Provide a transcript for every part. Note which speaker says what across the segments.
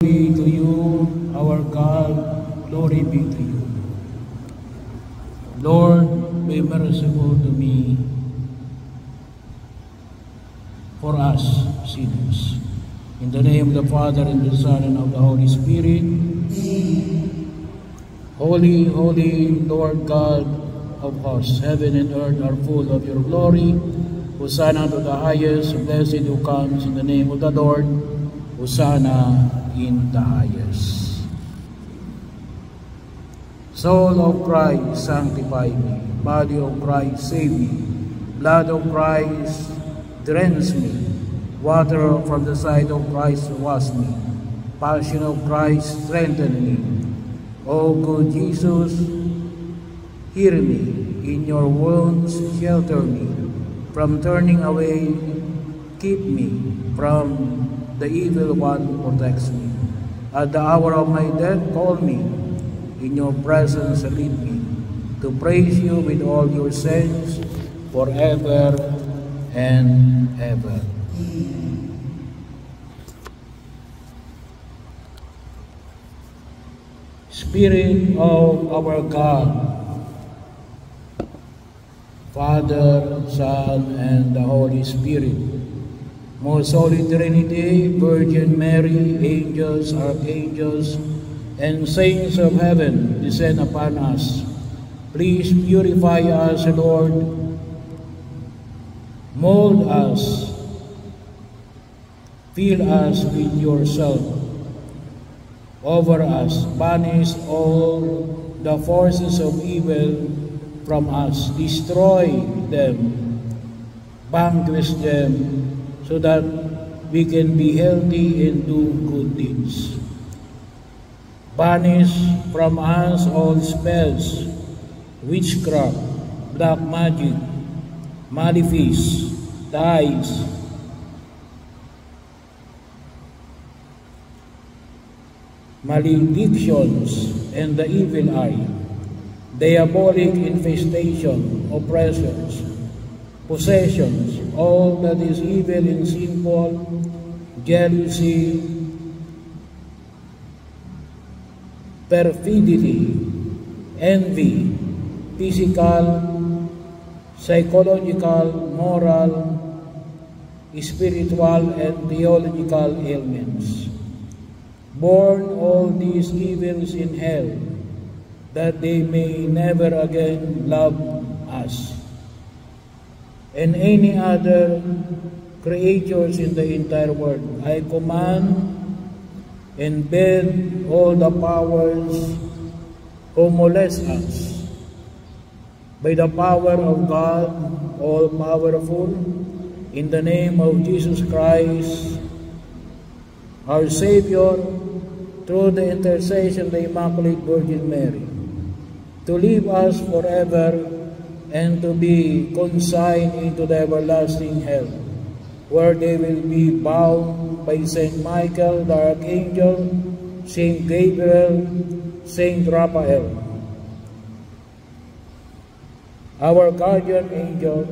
Speaker 1: Be to you, our God, glory be to you. Lord, be merciful to me, for us sinners. In the name of the Father, and the Son, and of the Holy Spirit. Holy, holy, Lord God of hosts, heaven and earth are full of your glory. Hosanna to the highest, blessed who comes in the name of the Lord. Hosanna in the highest. Soul of Christ, sanctify me. Body of Christ, save me. Blood of Christ, drench me. Water from the side of Christ, wash me. Passion of Christ, strengthen me. O good Jesus, hear me. In your wounds, shelter me. From turning away, keep me. From the evil one protects me. At the hour of my death, call me. In your presence, lead me to praise you with all your saints forever and ever. Spirit of our God, Father, Son, and the Holy Spirit, Most Holy Trinity, Virgin Mary, angels, archangels, and saints of heaven, descend upon us. Please purify us, Lord. Mold us. Fill us with yourself. Over us, banish all the forces of evil from us. Destroy them. Vanquish them, so that we can be healthy and do good deeds. Banish from us all spells, witchcraft, black magic, malefice, ties, maledictions, and the evil eye, diabolic infestation, oppressions, possessions, all that is evil and sinful, jealousy, perfidy, envy, physical, psychological, moral, spiritual, and theological ailments. Burn all these evils in hell, that they may never again love us and any other creatures in the entire world. I command and bid all the powers who molest us, by the power of God, all-powerful, in the name of Jesus Christ, our Savior, through the intercession of the Immaculate Virgin Mary, to leave us forever and to be consigned into the everlasting hell, where they will be bound by Saint Michael, the Archangel, Saint Gabriel, Saint Raphael, our guardian angel,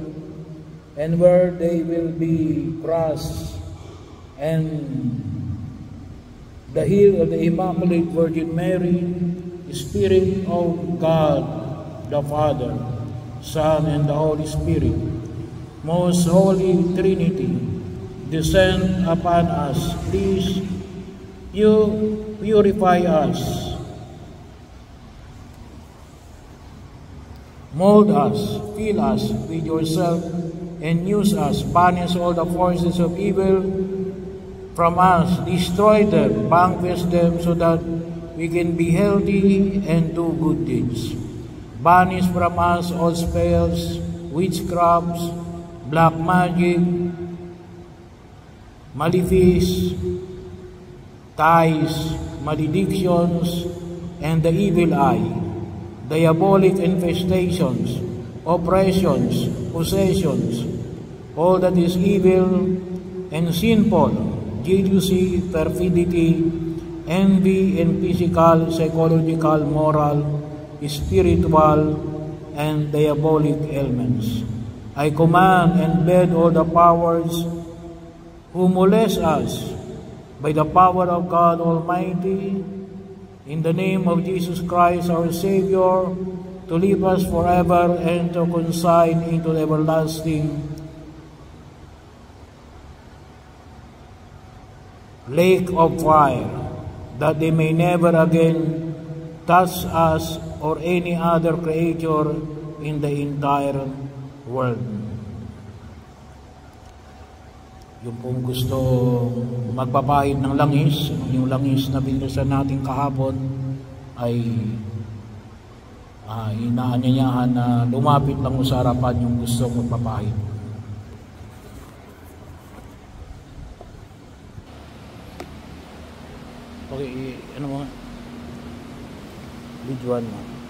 Speaker 1: and where they will be crushed, and the heel of the Immaculate Virgin Mary, Spirit of God, the Father, Son, and the Holy Spirit, Most Holy Trinity, descend upon us. Please, you purify us, mold us, fill us with yourself, and use us. Banish all the forces of evil from us. Destroy them, vanquish them, so that we can be healthy and do good deeds. Banish from us all spells, witchcrafts, black magic, malefice, ties, maledictions, and the evil eye, diabolic infestations, oppressions, possessions, all that is evil and sinful, jealousy, perfidy, envy, and physical, psychological, moral, spiritual, and diabolic ailments. I command and bid all the powers who molest us, by the power of God Almighty, in the name of Jesus Christ our Savior, to leave us forever and to consign into the everlasting lake of fire, that they may never again touch us or any other creature in the entire world. Yung pong gusto magpapahid ng langis, yung langis na binuksan natin kahapon, ay inaanyayahan na lumapit lang sa harapan yung gusto magpapahid. Okay, ano mo? Videoan mo.